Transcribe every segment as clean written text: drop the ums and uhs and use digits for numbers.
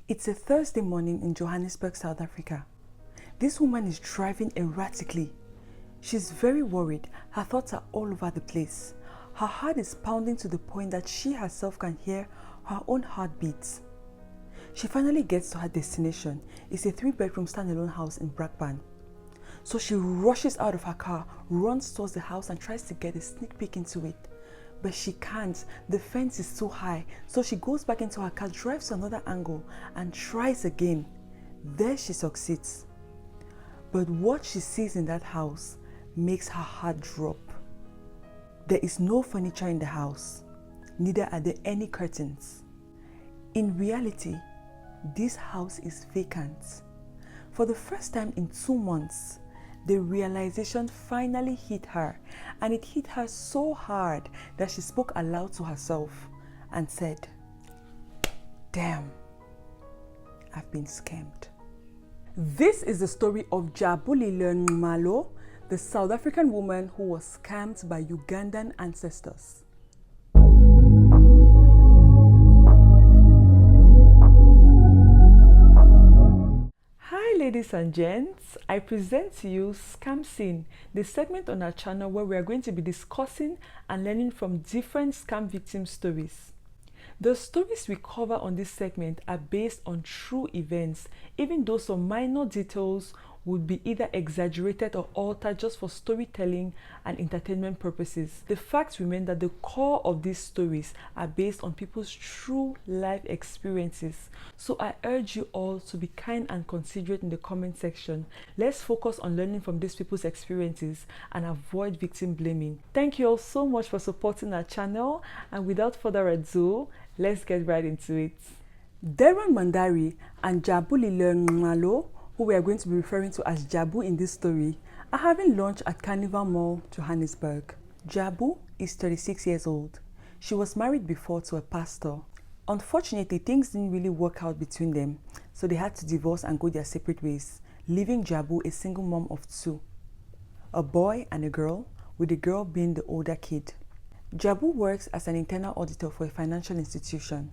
It's a Thursday morning in Johannesburg, South Africa. This woman is driving erratically. She's very worried. Her thoughts are all over the place. Her heart is pounding to the point that she herself can hear her own heartbeats. She finally gets to her destination. It's a 3-bedroom standalone house in Brakpan. So she rushes out of her car, runs towards the house and tries to get a sneak peek into it. But she can't. The fence is so high. So she goes back into her car, drives to another angle and tries again. There she succeeds. But what she sees in that house makes her heart drop. There is no furniture in the house. Neither are there any curtains. In reality, this house is vacant. For the first time in 2 months, the realization finally hit her, and it hit her so hard that she spoke aloud to herself and said, "Damn, I've been scammed." This is the story of Jabulile Nxumalo, the South African woman who was scammed by Ugandan ancestors. Ladies and gents, I present to you Scam Scene, the segment on our channel where we are going to be discussing and learning from different scam victim stories. The stories we cover on this segment are based on true events, even though some minor details would be either exaggerated or altered just for storytelling and entertainment purposes. The fact remains that the core of these stories are based on people's true life experiences. So I urge you all to be kind and considerate in the comment section. Let's focus on learning from these people's experiences and avoid victim blaming. Thank you all so much for supporting our channel, and without further ado, let's get right into it. Deron Mandari and Jabulile Nxumalo, who we are going to be referring to as Jabu in this story, are having lunch at Carnival Mall, Johannesburg. Jabu is 36 years old. She was married before to a pastor. Unfortunately, things didn't really work out between them, so they had to divorce and go their separate ways, leaving Jabu a single mom of 2, a boy and a girl, with the girl being the older kid. Jabu works as an internal auditor for a financial institution.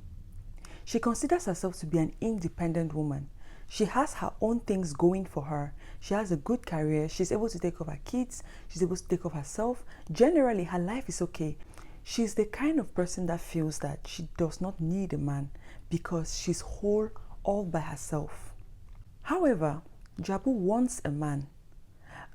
She considers herself to be an independent woman. She has her own things going for her. She has a good career. She's able to take care of her kids. She's able to take care of herself. Generally, her life is okay. She's the kind of person that feels that she does not need a man because she's whole all by herself. However, Jabu wants a man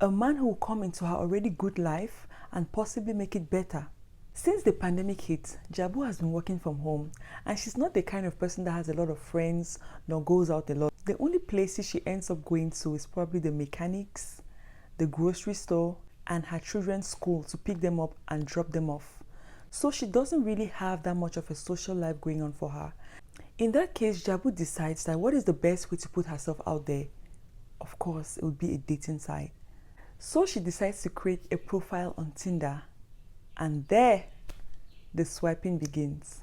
who will come into her already good life and possibly make it better. Since the pandemic hit, Jabu has been working from home, and she's not the kind of person that has a lot of friends nor goes out a lot. The only places she ends up going to is probably the mechanics, the grocery store, and her children's school to pick them up and drop them off. So she doesn't really have that much of a social life going on for her. In that case, Jabu decides that what is the best way to put herself out there? Of course, it would be a dating site. So she decides to create a profile on Tinder. And there, the swiping begins.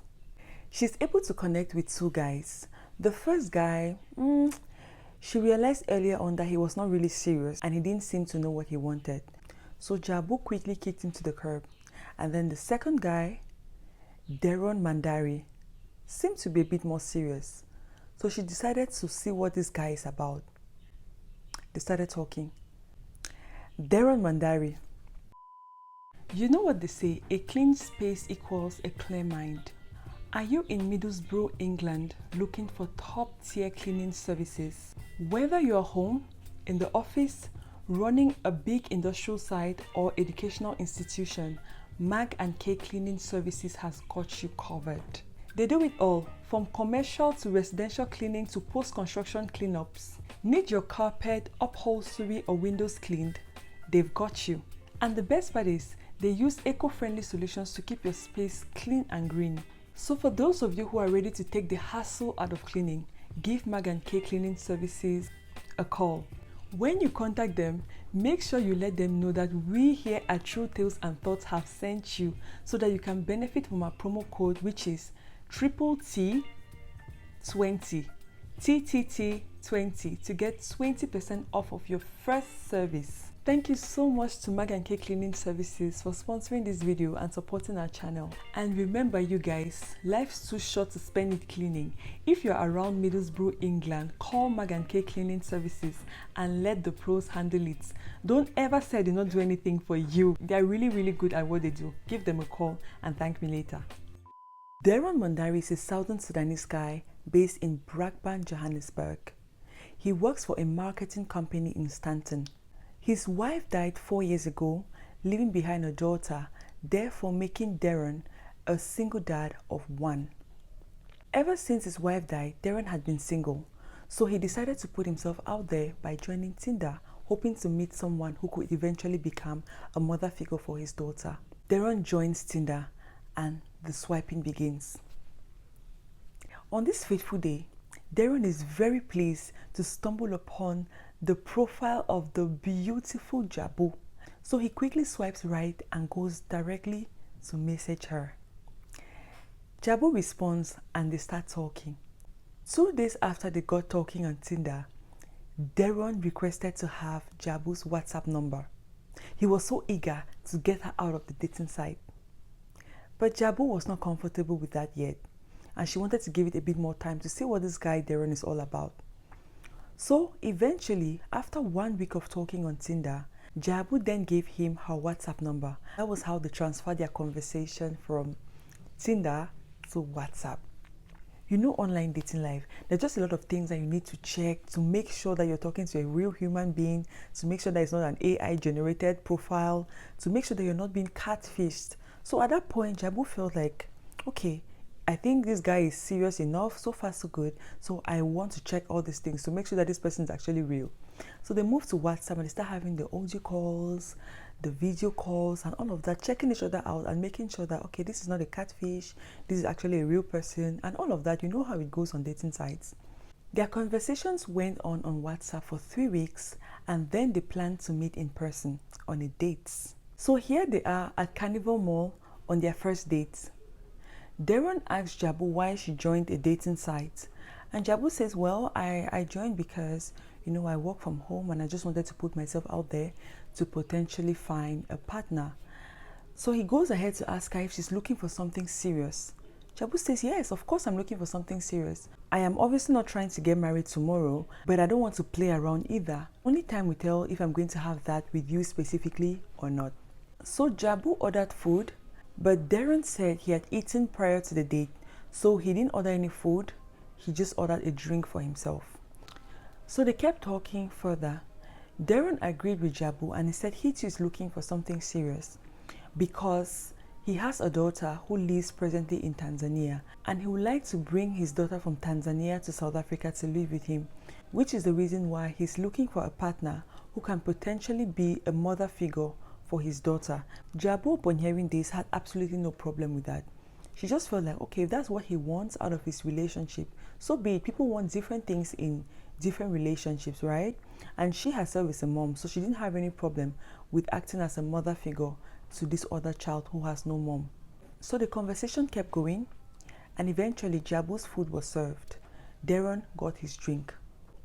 She's able to connect with 2 guys. The first guy, she realized earlier on that he was not really serious and he didn't seem to know what he wanted. So Jabu quickly kicked him to the curb. And then the second guy, Deron Mandari, seemed to be a bit more serious. So she decided to see what this guy is about. They started talking. Deron Mandari: you know what they say, a clean space equals a clear mind. Are you in Middlesbrough, England, looking for top-tier cleaning services? Whether you're home, in the office, running a big industrial site or educational institution, MAG&K Cleaning Services has got you covered. They do it all, from commercial to residential cleaning to post-construction cleanups. Need your carpet, upholstery or windows cleaned? They've got you. And the best part is, they use eco-friendly solutions to keep your space clean and green. So for those of you who are ready to take the hassle out of cleaning, give MAG&K Cleaning Services a call. When you contact them, make sure you let them know that we here at True Tales and Thoughts have sent you so that you can benefit from our promo code, which is TTT20, TTT20, to get 20% off of your first service. Thank you so much to MAG&K Cleaning Services for sponsoring this video and supporting our channel. And remember you guys, life's too short to spend it cleaning. If you're around Middlesbrough, England, call MAG&K Cleaning Services and let the pros handle it. Don't ever say they don't do anything for you. They're really good at what they do. Give them a call and thank me later. Deron Mondari is a Southern Sudanese guy based in Brakpan, Johannesburg. He works for a marketing company in Stanton. His wife died 4 years ago, leaving behind a daughter, therefore making Deron a single dad of 1. Ever since his wife died, Deron had been single, so he decided to put himself out there by joining Tinder, hoping to meet someone who could eventually become a mother figure for his daughter. Deron joins Tinder and the swiping begins. On this fateful day, Deron is very pleased to stumble upon the profile of the beautiful Jabu. So he quickly swipes right and goes directly to message her. Jabu responds and they start talking. 2 days after they got talking on Tinder, Deron requested to have Jabu's WhatsApp number. He was so eager to get her out of the dating site. But Jabu was not comfortable with that yet, and she wanted to give it a bit more time to see what this guy Deron is all about. So eventually, after 1 week of talking on Tinder, Jabu then gave him her WhatsApp number. That was how they transferred their conversation from Tinder to WhatsApp. You know, online dating life, there's just a lot of things that you need to check to make sure that you're talking to a real human being, to make sure that it's not an AI generated profile, to make sure that you're not being catfished. So at that point, Jabu felt like, okay, I think this guy is serious enough, so far so good, so I want to check all these things to make sure that this person is actually real. So they moved to WhatsApp and they start having the audio calls, the video calls and all of that, checking each other out and making sure that, okay, this is not a catfish, this is actually a real person and all of that. You know how it goes on dating sites. Their conversations went on WhatsApp for 3 weeks and then they planned to meet in person on a date. So here they are at Carnival Mall on their first date. Deron asked Jabu why she joined a dating site, and Jabu says, well, I joined because, you know, I work from home and I just wanted to put myself out there to potentially find a partner. So he goes ahead to ask her if she's looking for something serious. Jabu says, yes, of course I'm looking for something serious. I am obviously not trying to get married tomorrow, but I don't want to play around either. Only time will tell if I'm going to have that with you specifically or not. So Jabu ordered food, but Deron said he had eaten prior to the date, so he didn't order any food, he just ordered a drink for himself. So they kept talking further. Deron agreed with Jabu and he said he too is looking for something serious because he has a daughter who lives presently in Tanzania and he would like to bring his daughter from Tanzania to South Africa to live with him, which is the reason why he's looking for a partner who can potentially be a mother figure for his daughter. Jabu, upon hearing this, had absolutely no problem with that. She just felt like, okay, if that's what he wants out of his relationship, so be it. People want different things in different relationships, right? And she herself is a mom, so she didn't have any problem with acting as a mother figure to this other child who has no mom. So the conversation kept going, and eventually Jabu's food was served. Deron got his drink.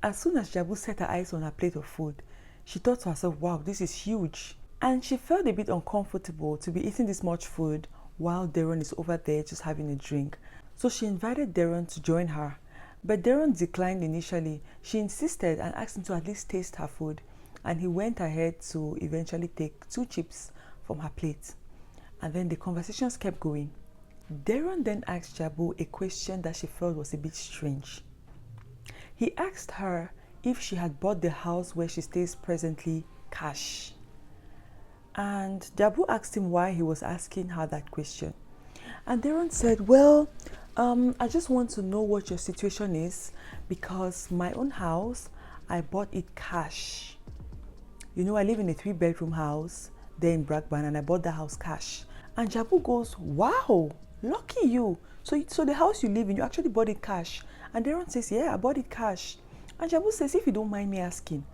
As soon as Jabu set her eyes on her plate of food, she thought to herself, wow, this is huge. And she felt a bit uncomfortable to be eating this much food while Deron is over there just having a drink. So she invited Deron to join her. But Deron declined initially. She insisted and asked him to at least taste her food. And he went ahead to eventually take 2 chips from her plate. And then the conversations kept going. Deron then asked Jabu a question that she felt was a bit strange. He asked her if she had bought the house where she stays presently cash. And Jabu asked him why he was asking her that question. And Deron said, well, I just want to know what your situation is because my own house, I bought it cash. You know, I live in a 3-bedroom house there in Brakpan and I bought the house cash. And Jabu goes, wow, lucky you. So the house you live in, you actually bought it cash. And Deron says, yeah, I bought it cash. And Jabu says, if you don't mind me asking,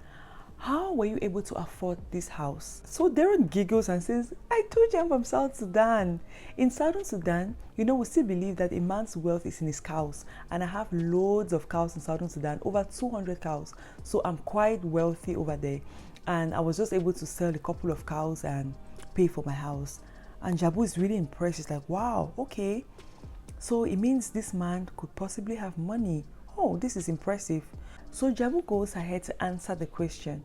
how were you able to afford this house? So Deron giggles and says, I told you I'm from South Sudan. In Southern Sudan, you know, we still believe that a man's wealth is in his cows. And I have loads of cows in Southern Sudan, over 200 cows. So I'm quite wealthy over there. and I was just able to sell a couple of cows and pay for my house. And Jabu is really impressed. She's like, wow, okay, so it means this man could possibly have money. Oh, this is impressive. So Jabu goes ahead to answer the question,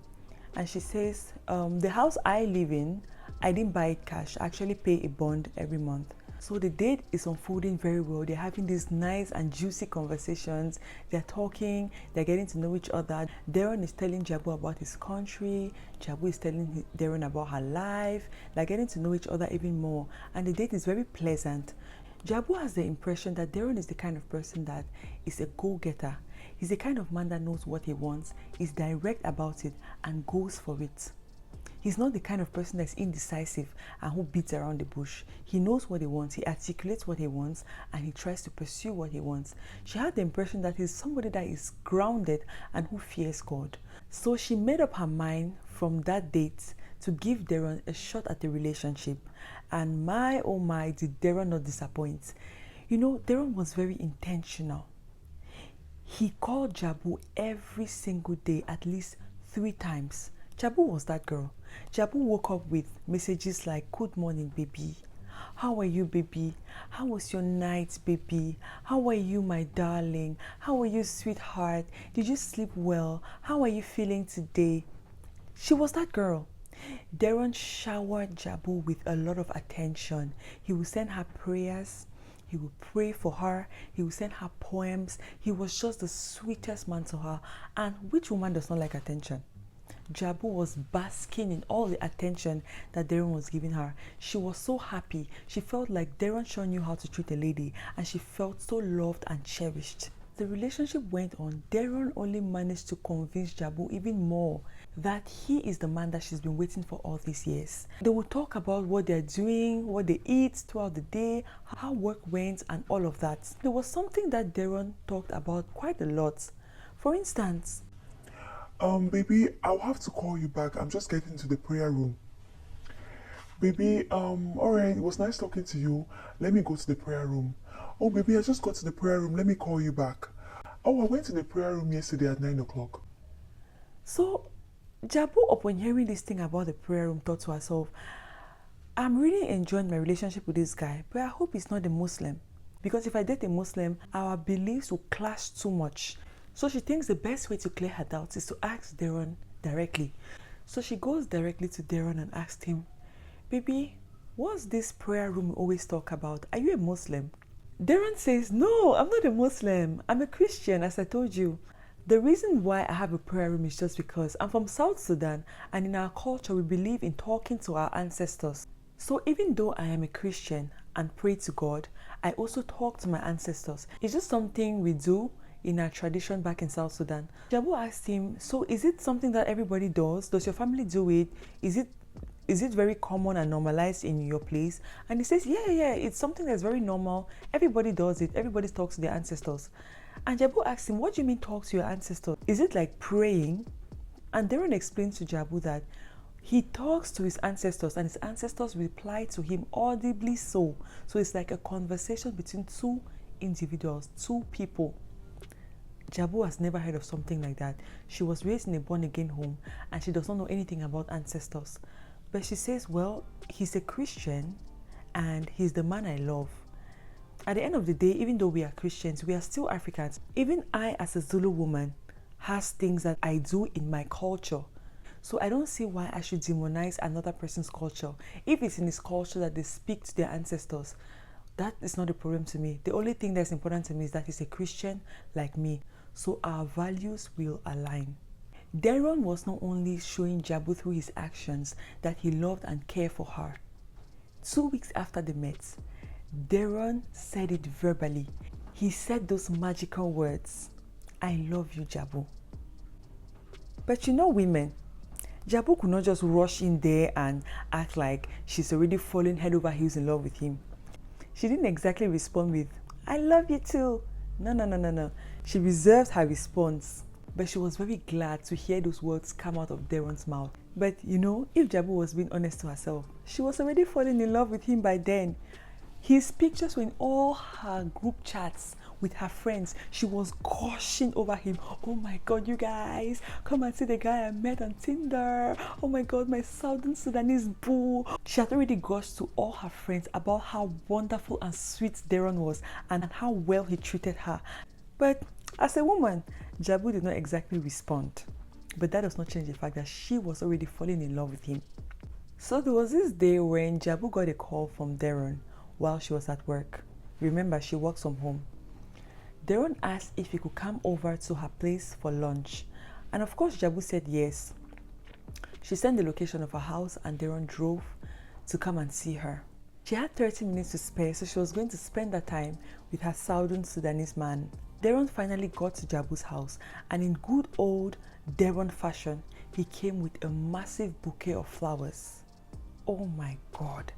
and she says, the house I live in, I didn't buy it cash. I actually pay a bond every month. So the date is unfolding very well. They're having these nice and juicy conversations. They're talking, they're getting to know each other. Darren is telling Jabu about his country. Jabu is telling Darren about her life. They're getting to know each other even more. And the date is very pleasant. Jabu has the impression that Darren is the kind of person that is a go-getter. He's the kind of man that knows what he wants, is direct about it, and goes for it. He's not the kind of person that's indecisive and who beats around the bush. He knows what he wants, he articulates what he wants, and he tries to pursue what he wants. She had the impression that he's somebody that is grounded and who fears God. So she made up her mind from that date to give Darren a shot at the relationship. And my, oh my, did Darren not disappoint. You know, Darren was very intentional. He called Jabu every single day, at least 3 times. Jabu was that girl. Jabu woke up with messages like, good morning, baby. How are you, baby? How was your night, baby? How are you, my darling? How are you, sweetheart? Did you sleep well? How are you feeling today? She was that girl. Darren showered Jabu with a lot of attention. He would send her prayers. He would pray for her. He would send her poems. He was just the sweetest man to her. And which woman does not like attention? Jabu was basking in all the attention that Darren was giving her. She was so happy. She felt like Darren sure knew how to treat a lady, and she felt so loved and cherished. The relationship went on. Darren only managed to convince Jabu even more that he is the man that she's been waiting for all these years. They would talk about what they're doing, what they eat throughout the day, how work went, and all of that. There was something that Darren talked about quite a lot. For instance, baby, I'll have to call you back. I'm just getting to the prayer room. Baby, all right, it was nice talking to you. Let me go to the prayer room. Oh, baby, I just got to the prayer room. Let me call you back. Oh, I went to the prayer room yesterday at 9 o'clock. So, Jabu, upon hearing this thing about the prayer room, thought to herself, I'm really enjoying my relationship with this guy, but I hope he's not a Muslim. Because if I date a Muslim, our beliefs will clash too much. So she thinks the best way to clear her doubts is to ask Darren directly. So she goes directly to Darren and asks him, baby, what's this prayer room we always talk about? Are you a Muslim? Darren says, no, I'm not a Muslim. I'm a Christian, as I told you. The reason why I have a prayer room is just because I'm from South Sudan, and in our culture, we believe in talking to our ancestors. So even though I am a Christian and pray to God, I also talk to my ancestors. It's just something we do in our tradition back in South Sudan. Jabu asked him, so is it something that everybody does? Does your family do it? Is it very common and normalized in your place? And he says, yeah, it's something that's very normal. Everybody does it. Everybody talks to their ancestors. And Jabu asked him, what do you mean talk to your ancestors? Is it like praying? And Darren explains to Jabu that he talks to his ancestors and his ancestors reply to him audibly so. So it's like a conversation between 2 individuals, 2 people. Jabu has never heard of something like that. She was raised in a born-again home and she does not know anything about ancestors. But she says, well, he's a Christian and he's the man I love. At the end of the day, even though we are Christians, we are still Africans. Even I, as a Zulu woman, has things that I do in my culture. So I don't see why I should demonize another person's culture. If it's in his culture that they speak to their ancestors, that is not a problem to me. The only thing that's important to me is that he's a Christian like me. So our values will align. Darren was not only showing Jabu through his actions that he loved and cared for her. 2 weeks after they met, Darren said it verbally. He said those magical words, I love you, Jabu. But you know women, Jabu could not just rush in there and act like she's already fallen head over heels in love with him. She didn't exactly respond with, I love you too. No. She reserved her response. But she was very glad to hear those words come out of Darren's mouth. But you know, if Jabu was being honest to herself, she was already falling in love with him by then. His pictures were in all her group chats with her friends. She was gushing over him. Oh my God, you guys, come and see the guy I met on Tinder. Oh my God, my Southern Sudanese boo. She had already gushed to all her friends about how wonderful and sweet Darren was and how well he treated her. But as a woman, Jabu did not exactly respond. But that does not change the fact that she was already falling in love with him. So there was this day when Jabu got a call from Darren while she was at work. Remember, she works from home. Darren asked if he could come over to her place for lunch. And of course, Jabu said yes. She sent the location of her house and Darren drove to come and see her. She had 30 minutes to spare, so she was going to spend that time with her Southern Sudanese man. Darren finally got to Jabu's house, and in good old Darren fashion, he came with a massive bouquet of flowers. Oh my God,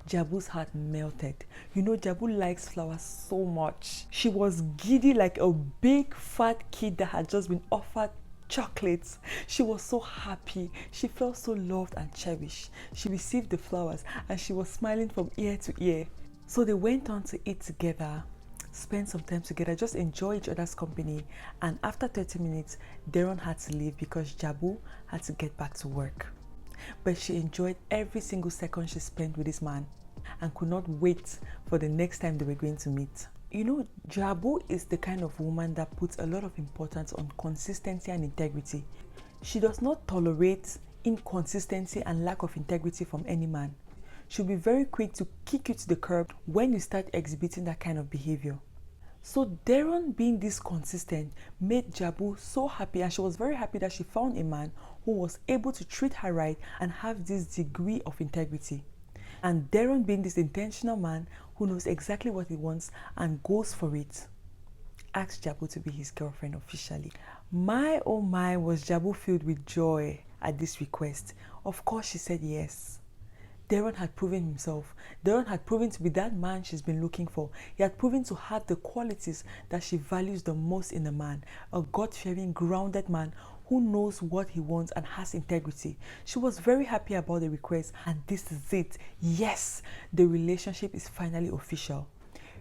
Jabu's heart melted. You know, Jabu likes flowers so much. She was giddy like a big fat kid that had just been offered chocolates. She was so happy. She felt so loved and cherished. She received the flowers and she was smiling from ear to ear. So they went on to eat together, spend some time together, just enjoy each other's company. And after 30 minutes, Darren had to leave because Jabu had to get back to work. But she enjoyed every single second she spent with this man and could not wait for the next time they were going to meet. You know, Jabu is the kind of woman that puts a lot of importance on consistency and integrity. She does not tolerate inconsistency and lack of integrity from any man. She'll be very quick to kick you to the curb when you start exhibiting that kind of behavior. So Darren being this consistent made Jabu so happy, and she was very happy that she found a man who was able to treat her right and have this degree of integrity. And Darren being this intentional man who knows exactly what he wants and goes for it, asked Jabu to be his girlfriend officially. My oh my, was Jabu filled with joy at this request. Of course she said yes. Darren had proven himself. Darren had proven to be that man she's been looking for. He had proven to have the qualities that she values the most in a man. A God-fearing, grounded man who knows what he wants and has integrity. She was very happy about the request, and this is it. Yes, the relationship is finally official.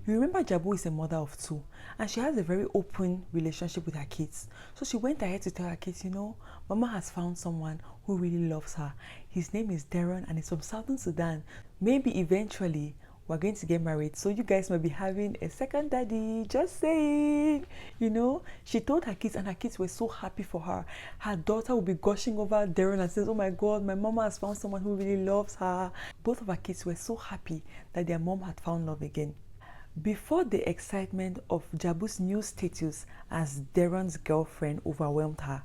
You remember Jabu is a mother of 2 and she has a very open relationship with her kids. So she went ahead to tell her kids, you know, Mama has found someone who really loves her. His name is Darren and he's from Southern Sudan. Maybe eventually we're going to get married, so you guys might be having a second daddy, just saying. You know, she told her kids and her kids were so happy for her. Her daughter will be gushing over Darren and says, oh my God, my mama has found someone who really loves her. Both of her kids were so happy that their mom had found love again. Before the excitement of Jabu's new status as Darren's girlfriend overwhelmed her,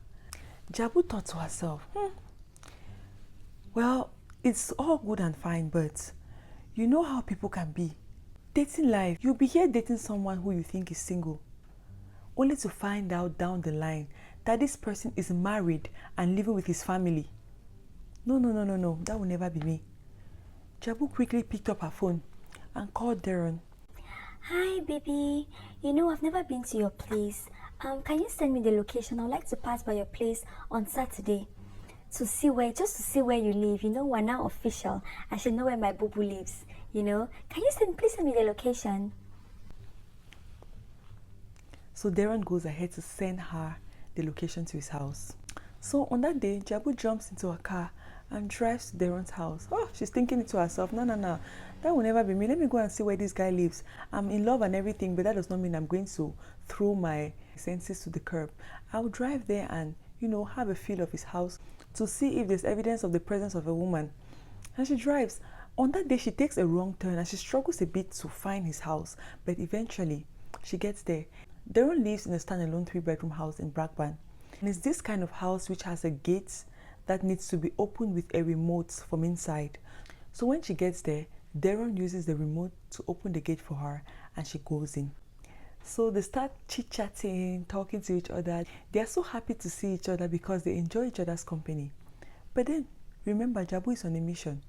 Jabu thought to herself, well, it's all good and fine, but you know how people can be. Dating life, you'll be here dating someone who you think is single, only to find out down the line that this person is married and living with his family. No, that will never be me. Jabu quickly picked up her phone and called Darren. Hi baby, you know I've never been to your place. Can you send me the location? I'd like to pass by your place on Saturday to see where you live. You know, we're now official. I should know where my boo-boo lives. You know, please send me the location? So Darren goes ahead to send her the location to his house. So on that day, Jabu jumps into a car and drives to Darren's house. Oh, she's thinking to herself, no, that will never be me. Let me go and see where this guy lives. I'm in love and everything, but that does not mean I'm going to throw my senses to the curb. I'll drive there and, you know, have a feel of his house to see if there's evidence of the presence of a woman. And she drives. On that day, she takes a wrong turn and she struggles a bit to find his house, but eventually she gets there. Darren lives in a standalone 3-bedroom house in Blackburn. And it's this kind of house which has a gate that needs to be opened with a remote from inside. So when she gets there, Darren uses the remote to open the gate for her and she goes in. So they start chit-chatting, talking to each other. They are so happy to see each other because they enjoy each other's company. But then, remember, Jabu is on a mission.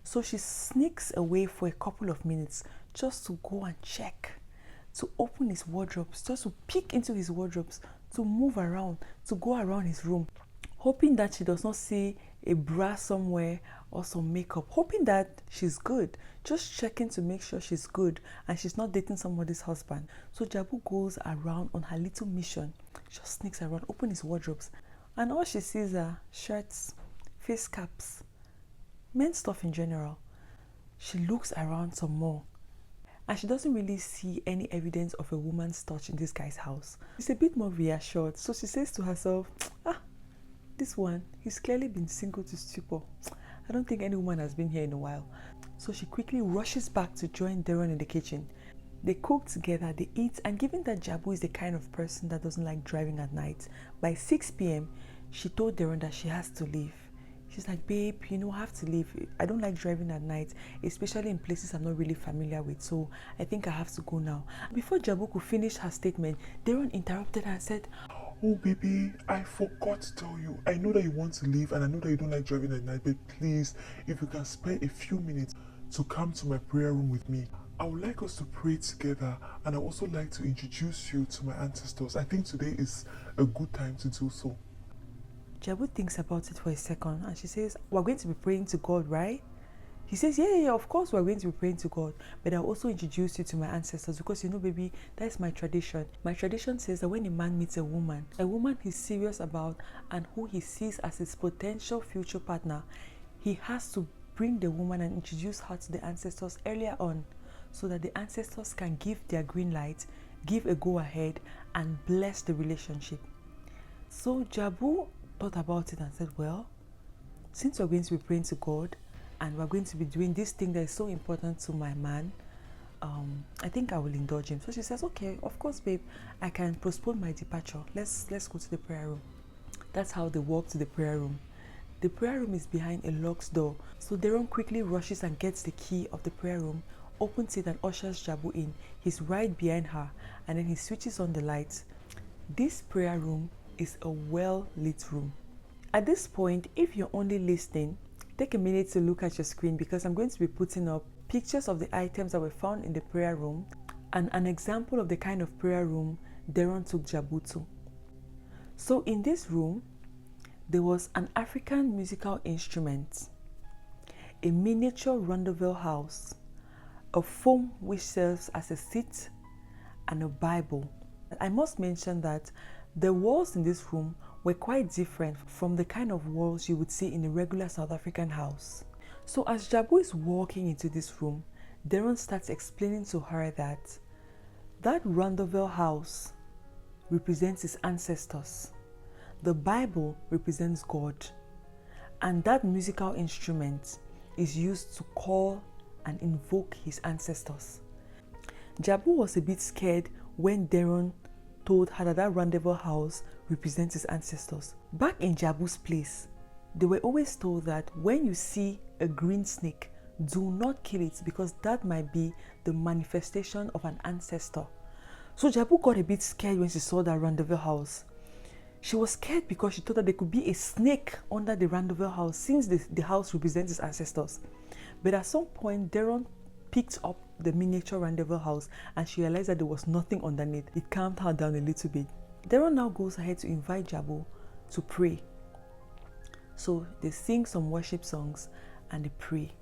So she sneaks away for a couple of minutes just to go and check, to open his wardrobes, just to peek into his wardrobes, to move around, to go around his room, hoping that she does not see a bra somewhere or some makeup, hoping that she's good, just checking to make sure she's good and she's not dating somebody's husband. So Jabu goes around on her little mission, just sneaks around, opens his wardrobes, and all she sees are shirts, face caps, men's stuff in general. She looks around some more and she doesn't really see any evidence of a woman's touch in this guy's house. She's a bit more reassured, so she says to herself, this one, he's clearly been single to stupor. I don't think any woman has been here in a while. So she quickly rushes back to join Darren in the kitchen. They cook together, they eat, and given that Jabu is the kind of person that doesn't like driving at night, by 6 p.m, she told Darren that she has to leave. She's like, babe, I have to leave. I don't like driving at night, especially in places I'm not really familiar with, so I think I have to go now. Before Jabu could finish her statement, Darren interrupted her and said, oh baby, I forgot to tell you. I know that you want to leave and I know that you don't like driving at night, but please, if you can spare a few minutes to come to my prayer room with me, I would like us to pray together, and I also like to introduce you to my ancestors. I think today is a good time to do so. Jabu thinks about it for a second and she says, we're going to be praying to God, right? He says, yeah, of course we're going to be praying to God, but I'll also introduce you to my ancestors because, baby, that's my tradition. My tradition says that when a man meets a woman he's serious about and who he sees as his potential future partner, he has to bring the woman and introduce her to the ancestors earlier on so that the ancestors can give their green light, give a go-ahead, and bless the relationship. So Jabu thought about it and said, well, since we're going to be praying to God, and we're going to be doing this thing that is so important to my man, I think I will indulge him. So she says, okay, of course, babe, I can postpone my departure. Let's go to the prayer room. That's how they walk to the prayer room. The prayer room is behind a locked door. So Darren quickly rushes and gets the key of the prayer room, opens it and ushers Jabu in. He's right behind her and then he switches on the lights. This prayer room is a well-lit room. At this point, if you're only listening, take a minute to look at your screen because I'm going to be putting up pictures of the items that were found in the prayer room and an example of the kind of prayer room Darren took Jabu to. So in this room, there was an African musical instrument, a miniature rendezvous house, a foam which serves as a seat, and a Bible. I must mention that the walls in this room were quite different from the kind of walls you would see in a regular South African house. So as Jabu is walking into this room, Darren starts explaining to her that rendezvous house represents his ancestors, the Bible represents God, and that musical instrument is used to call and invoke his ancestors. Jabu was a bit scared when Darren told her that rendezvous house represents his ancestors. Back in Jabu's place, they were always told that when you see a green snake, do not kill it because that might be the manifestation of an ancestor. So Jabu got a bit scared when she saw that rendezvous house. She was scared because she thought that there could be a snake under the rendezvous house since the house represents his ancestors. But at some point, Darren picked up the miniature rendezvous house and she realized that there was nothing underneath. It calmed her down a little bit. Darren now goes ahead to invite Jabu to pray. So they sing some worship songs and they pray.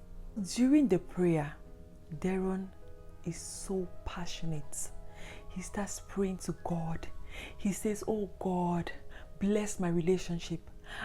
During the prayer, Darren is so passionate. He starts praying to God. He says, oh God, bless my relationship.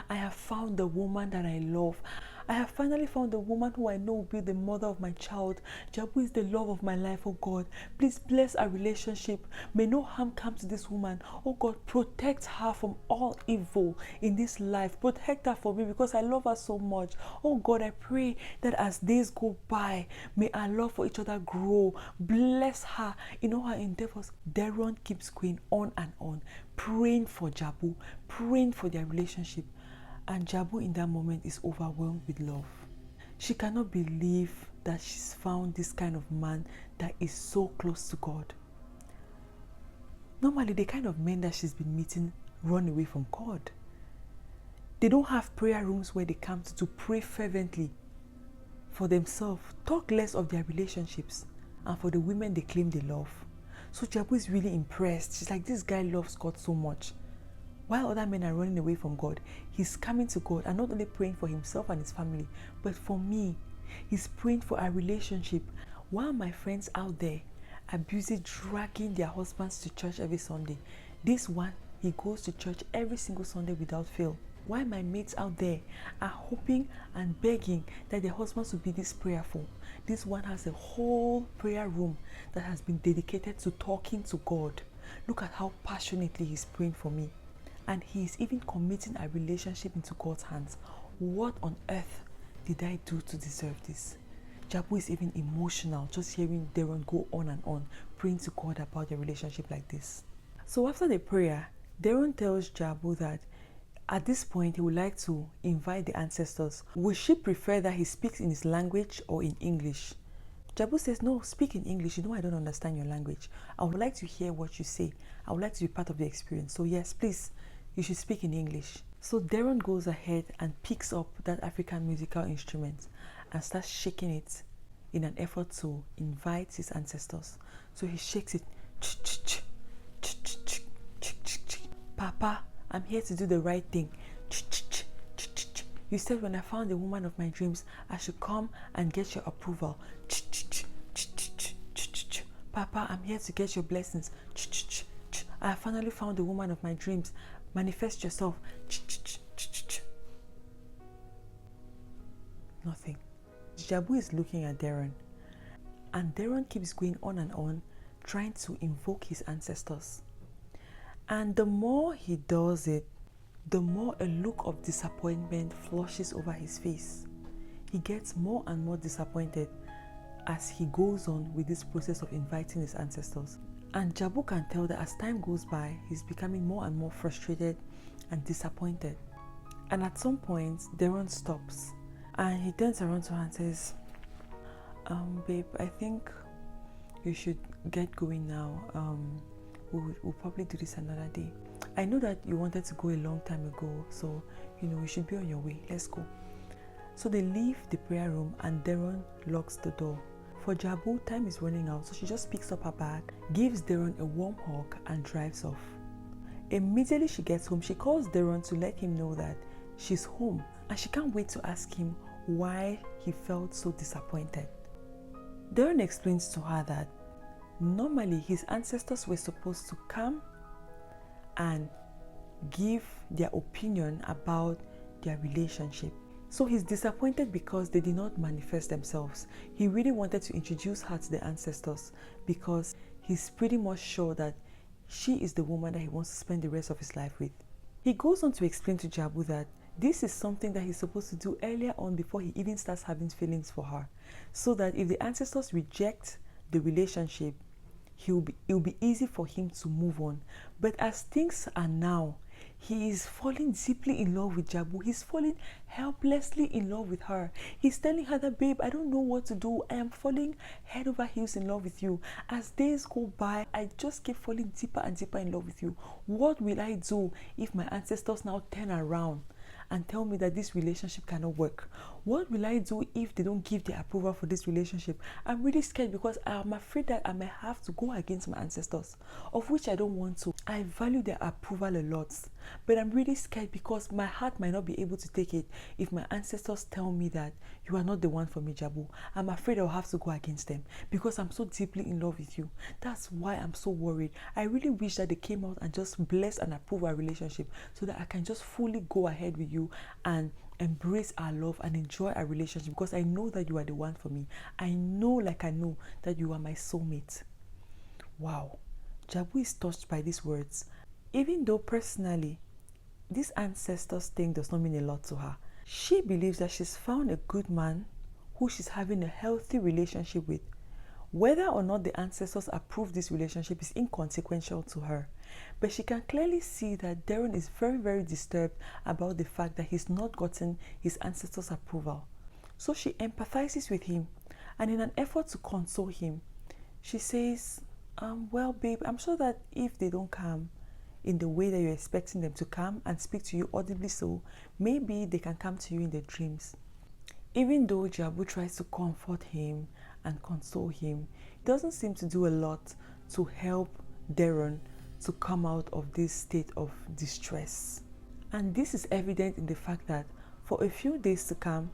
I have found the woman that I love. I have finally found the woman who I know will be the mother of my child. Jabu is the love of my life, oh God. Please bless our relationship. May no harm come to this woman. Oh God, protect her from all evil in this life. Protect her for me because I love her so much. Oh God, I pray that as days go by, may our love for each other grow. Bless her in all her endeavors. Darren keeps going on and on, praying for Jabu, praying for their relationship. And Jabu in that moment is overwhelmed with love. She cannot believe that she's found this kind of man that is so close to God. Normally, the kind of men that she's been meeting run away from God. They don't have prayer rooms where they come to pray fervently for themselves, talk less of their relationships, and for the women they claim they love. So Jabu is really impressed. She's like, this guy loves God so much. While other men are running away from God, he's coming to God and not only praying for himself and his family, but for me. He's praying for our relationship. While my friends out there are busy dragging their husbands to church every Sunday, this one, he goes to church every single Sunday without fail. While my mates out there are hoping and begging that their husbands will be this prayerful, this one has a whole prayer room that has been dedicated to talking to God. Look at how passionately he's praying for me. And he is even committing our relationship into God's hands. What on earth did I do to deserve this? Jabu is even emotional just hearing Darren go on and on, praying to God about their relationship like this. So after the prayer, Darren tells Jabu that at this point he would like to invite the ancestors. Would she prefer that he speaks in his language or in English? Jabu says, no, speak in English. You know I don't understand your language. I would like to hear what you say. I would like to be part of the experience. So yes, please, you should speak in English. So Darren goes ahead and picks up that African musical instrument and starts shaking it in an effort to invite his ancestors. So he shakes it. Papa, I'm here to do the right thing. You said when I found the woman of my dreams, I should come and get your approval. Papa, I'm here to get your blessings. I finally found the woman of my dreams. Manifest yourself. Nothing. Jabu is looking at Darren, and Darren keeps going on, trying to invoke his ancestors. And the more he does it, the more a look of disappointment flushes over his face. He gets more and more disappointed as he goes on with this process of inviting his ancestors. And Jabu can tell that as time goes by, he's becoming more and more frustrated and disappointed. And at some point, Darren stops and he turns around to her and says, babe, I think you should get going now. We'll probably do this another day. I know that you wanted to go a long time ago, so you should be on your way. Let's go. So they leave the prayer room and Darren locks the door. For Jabu, time is running out, so she just picks up her bag, gives Darren a warm hug and drives off. Immediately she gets home, she calls Darren to let him know that she's home and she can't wait to ask him why he felt so disappointed. Darren explains to her that normally his ancestors were supposed to come and give their opinion about their relationship. So he's disappointed because they did not manifest themselves. He really wanted to introduce her to the ancestors because he's pretty much sure that she is the woman that he wants to spend the rest of his life with. He goes on to explain to Jabu that this is something that he's supposed to do earlier on before he even starts having feelings for her, so that if the ancestors reject the relationship, it'll be easy for him to move on. But as things are now, he is falling deeply in love with Jabu. He's falling helplessly in love with her. He's telling her that, babe, I don't know what to do. I am falling head over heels in love with you. As days go by, I just keep falling deeper and deeper in love with you. What will I do if my ancestors now turn around and tell me that this relationship cannot work? What will I do if they don't give their approval for this relationship? I'm really scared because I'm afraid that I might have to go against my ancestors, of which I don't want to. I value their approval a lot, but I'm really scared because my heart might not be able to take it if my ancestors tell me that you are not the one for me, Jabu. I'm afraid I'll have to go against them because I'm so deeply in love with you. That's why I'm so worried. I really wish that they came out and just bless and approve our relationship so that I can just fully go ahead with you and embrace our love and enjoy our relationship, because I know that you are the one for me. I know that you are my soulmate. Wow. Jabu is touched by these words. Even though personally, this ancestors thing does not mean a lot to her. She believes that she's found a good man who she's having a healthy relationship with. Whether or not the ancestors approve this relationship is inconsequential to her. But she can clearly see that Darren is very, very disturbed about the fact that he's not gotten his ancestors' approval. So she empathizes with him, and in an effort to console him, she says, well, babe, I'm sure that if they don't come in the way that you're expecting them to come and speak to you audibly, so maybe they can come to you in their dreams. Even though Jabu tries to comfort him and console him, it doesn't seem to do a lot to help Darren to come out of this state of distress. And this is evident in the fact that for a few days to come,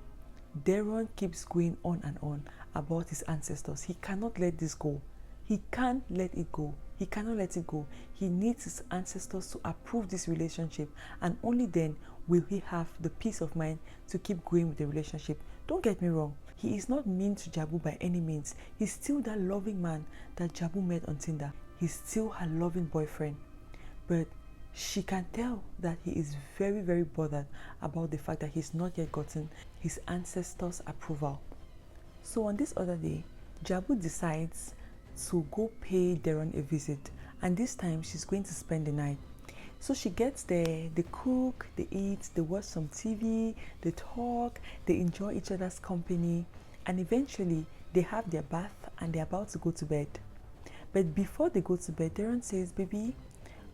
Deron keeps going on and on about his ancestors. He cannot let this go. He can't let it go. He cannot let it go. He needs his ancestors to approve this relationship, and only then will he have the peace of mind to keep going with the relationship. Don't get me wrong. He is not mean to Jabu by any means. He's still that loving man that Jabu met on Tinder. He's still her loving boyfriend. But she can tell that he is very, very bothered about the fact that he's not yet gotten his ancestors' approval. So on this other day, Jabu decides to go pay Deron a visit, and this time she's going to spend the night. So she gets there, they cook, they eat, they watch some TV, they talk, they enjoy each other's company, and eventually they have their bath and they're about to go to bed. But before they go to bed, Deron says, "Baby,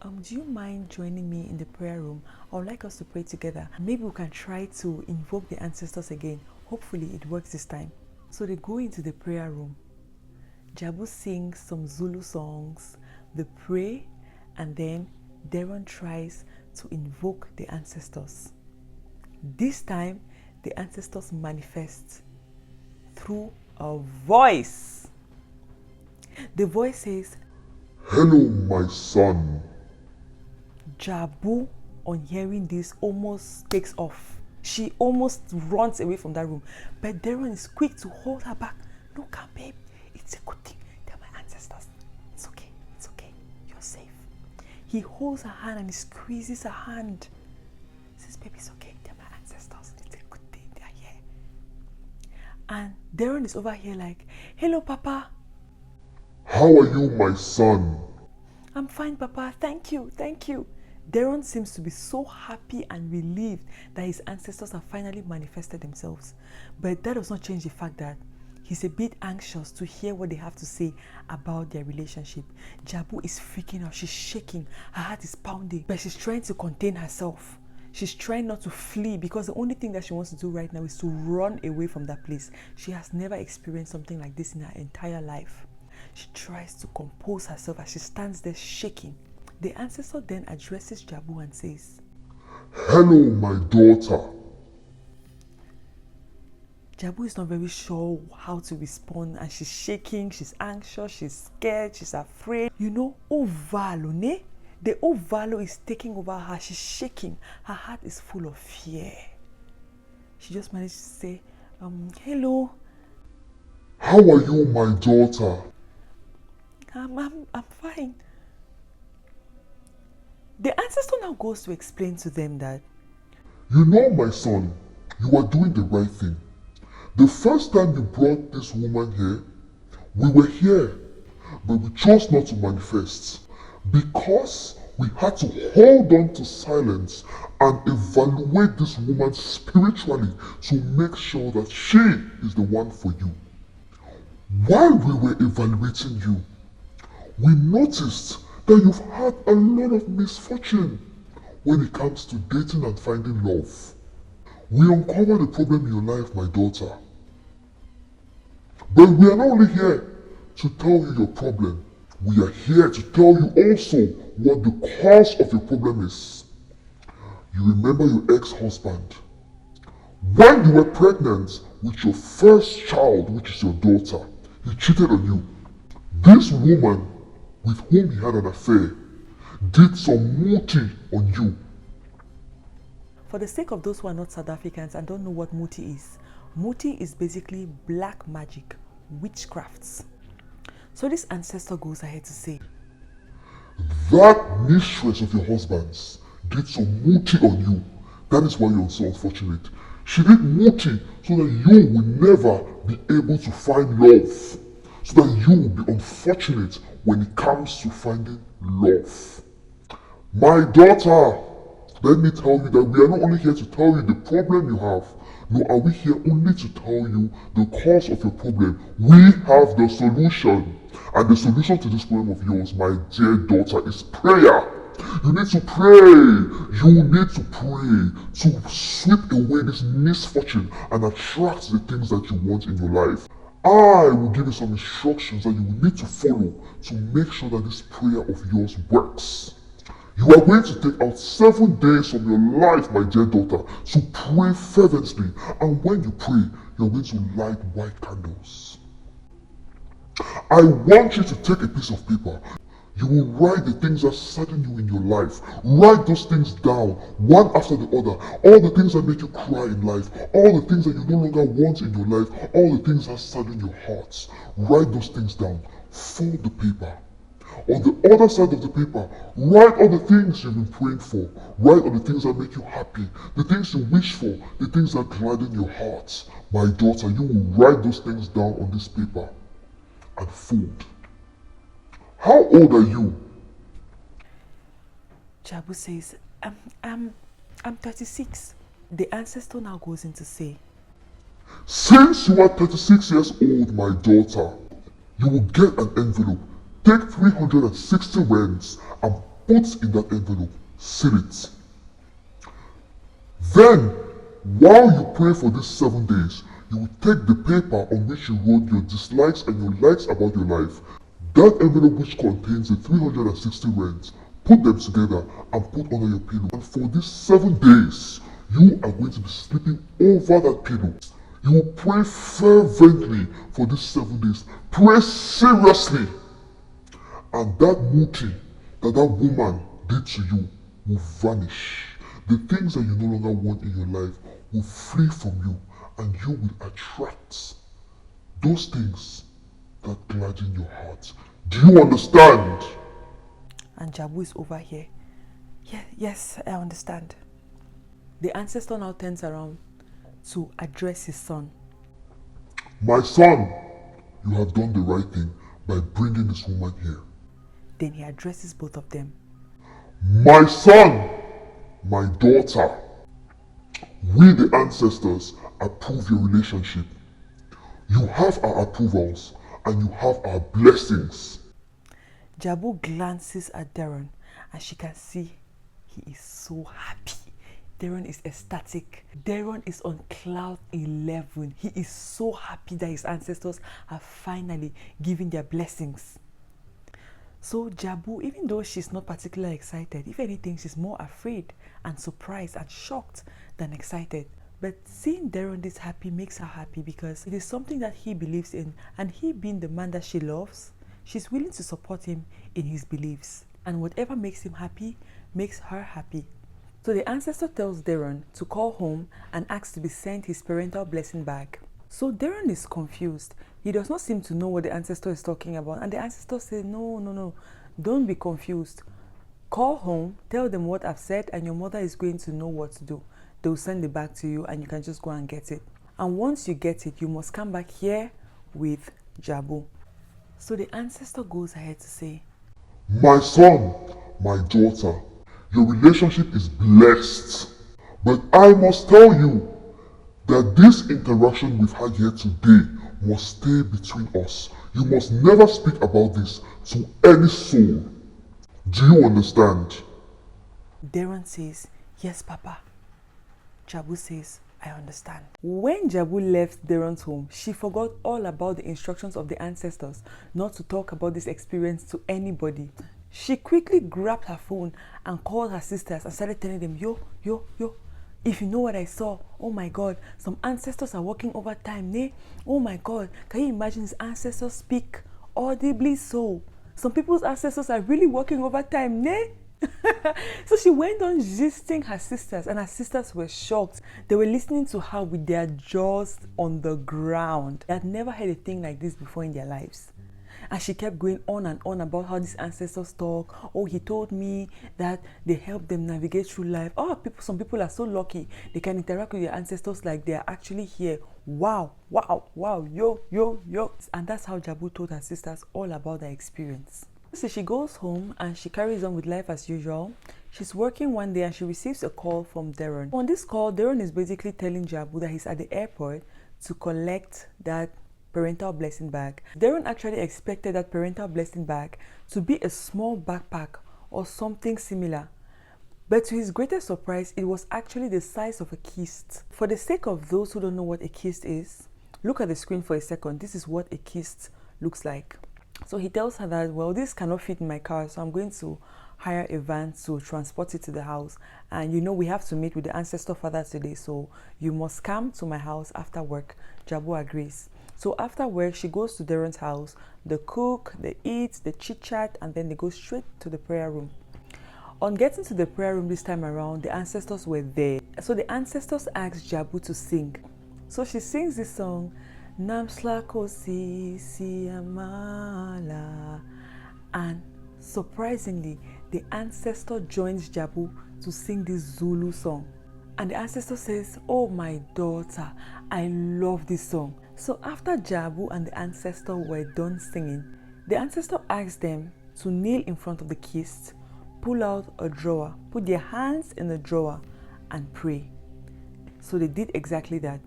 do you mind joining me in the prayer room? I would like us to pray together. Maybe we can try to invoke the ancestors again. Hopefully it works this time." So they go into the prayer room. Jabu sings some Zulu songs, they pray, and then Deron tries to invoke the ancestors. This time, the ancestors manifest through a voice. The voice says, "Hello, my son." Jabu, on hearing this, almost takes off. She almost runs away from that room. But Deron is quick to hold her back. "No, come, babe. It's a good thing. They're my ancestors. It's okay. It's okay. You're safe." He holds her hand and he squeezes her hand. He says, "Baby, it's okay. They're my ancestors. It's a good thing. They're here." And Deron is over here like, "Hello, Papa." "How are you, my son?" "I'm fine, Papa. Thank you. Thank you." Deron seems to be so happy and relieved that his ancestors have finally manifested themselves. But that does not change the fact that he's a bit anxious to hear what they have to say about their relationship. Jabu is freaking out. She's shaking. Her heart is pounding. But she's trying to contain herself. She's trying not to flee, because the only thing that she wants to do right now is to run away from that place. She has never experienced something like this in her entire life. She tries to compose herself as she stands there shaking. The ancestor then addresses Jabu and says, "Hello, my daughter." Jabu is not very sure how to respond, and she's shaking, she's anxious, she's scared, she's afraid. Ovalo, ne? The ovalo is taking over her. She's shaking. Her heart is full of fear. She just managed to say, "Hello." "How are you, my daughter?" I'm fine." The ancestor now goes to explain to them that, "You know, my son, you are doing the right thing. The first time you brought this woman here, we were here, but we chose not to manifest because we had to hold on to silence and evaluate this woman spiritually to make sure that she is the one for you. While we were evaluating you, we noticed that you've had a lot of misfortune when it comes to dating and finding love. We uncovered the problem in your life, my daughter. But we are not only here to tell you your problem, we are here to tell you also what the cause of your problem is. You remember your ex-husband. When you were pregnant with your first child, which is your daughter, he cheated on you. This woman with whom he had an affair did some muti on you." for the sake of those who are not South Africans and don't know what muti is basically black magic, witchcrafts. So this ancestor goes ahead to say, "That mistress of your husband's did some muti on you. That is why you're so unfortunate. She did muti so that you will never be able to find love, so that you will be unfortunate when it comes to finding love. My daughter, let me tell you that we are not only here to tell you the problem you have, nor are we here only to tell you the cause of your problem. We have the solution. And the solution to this problem of yours, my dear daughter, is prayer. You need to pray. You need to pray to sweep away this misfortune and attract the things that you want in your life. I will give you some instructions that you will need to follow to make sure that this prayer of yours works. You are going to take out 7 days from your life, my dear daughter, to pray fervently. And when you pray, you're going to light white candles. I want you to take a piece of paper. You will write the things that sadden you in your life. Write those things down, one after the other. All the things that make you cry in life. All the things that you no longer want in your life. All the things that sadden your hearts. Write those things down. Fold the paper. On the other side of the paper, write all the things you've been praying for. Write all the things that make you happy. The things you wish for. The things that gladden your heart. My daughter, you will write those things down on this paper and fold. How old are you? Jabu says, I'm 36. The ancestor now goes in to say, Since you are 36 years old, my daughter, you will get an envelope. Take 360 rands and put in that envelope. Seal it. Then, while you pray for these 7 days, you will take the paper on which you wrote your dislikes and your likes about your life. That envelope which contains the 360 rands, put them together and put under your pillow. And for these 7 days, you are going to be sleeping over that pillow. You will pray fervently for these 7 days. Pray seriously. And that muti that woman did to you will vanish. The things that you no longer want in your life will flee from you, and you will attract those things that gladden your heart. Do you understand? And Jabu is over here. Yes, I understand. The ancestor now turns around to address his son. My son, you have done the right thing by bringing this woman here. Then he addresses both of them. My son, my daughter, we the ancestors approve your relationship. You have our approvals and you have our blessings. Jabu glances at Darren and she can see he is so happy. Darren is ecstatic. Darren is on cloud 11. He is so happy that his ancestors have finally given their blessings. So Jabu, even though she's not particularly excited, if anything, she's more afraid and surprised and shocked than excited. But seeing Darren this happy makes her happy because it is something that he believes in, and he being the man that she loves, she's willing to support him in his beliefs. And whatever makes him happy makes her happy. So the ancestor tells Darren to call home and asks to be sent his parental blessing bag. So Darren is confused. He does not seem to know what the ancestor is talking about. And the ancestor says, no, don't be confused. Call home, tell them what I've said, and your mother is going to know what to do. They'll send it back to you and you can just go and get it. And once you get it, you must come back here with Jabu. So the ancestor goes ahead to say, My son, my daughter, your relationship is blessed. But I must tell you that this interaction we've had here today must stay between us. You must never speak about this to any soul. Do you understand? Darren says, yes, Papa. Jabu says, I understand. When Jabu left Darren's home, she forgot all about the instructions of the ancestors not to talk about this experience to anybody. She quickly grabbed her phone and called her sisters and started telling them, yo, if you know what I saw, oh my God, some ancestors are working overtime, ne? Oh my God, can you imagine his ancestors speak audibly so? Some people's ancestors are really working overtime, ne? So she went on gisting her sisters, and her sisters were shocked. They were listening to her with their jaws on the ground. They had never heard a thing like this before in their lives. And she kept going on and on about how these ancestors talk. Oh, he told me that they help them navigate through life. Oh, some people are so lucky. They can interact with their ancestors like they are actually here. Wow, yo. And that's how Jabu told her sisters all about their experience. So she goes home and she carries on with life as usual. She's working one day and she receives a call from Darren. On this call, Darren is basically telling Jabu that he's at the airport to collect that parental blessing bag. Darren actually expected that parental blessing bag to be a small backpack or something similar. But to his greatest surprise, it was actually the size of a kist. For the sake of those who don't know what a kist is, look at the screen for a second. This is what a kist looks like. So he tells her that, well, this cannot fit in my car, so I'm going to hire a van to transport it to the house. And we have to meet with the ancestor father today, so you must come to my house after work. Jabu agrees. So after work, she goes to Darren's house. They cook, they eat, they chit-chat, and then they go straight to the prayer room. On getting to the prayer room this time around, the ancestors were there. So the ancestors asked Jabu to sing. So she sings this song, Namslakosi Siamala. And surprisingly, the ancestor joins Jabu to sing this Zulu song. And the ancestor says, oh my daughter, I love this song. So after Jabu and the ancestor were done singing, the ancestor asked them to kneel in front of the kist, pull out a drawer, put their hands in the drawer and pray. So they did exactly that.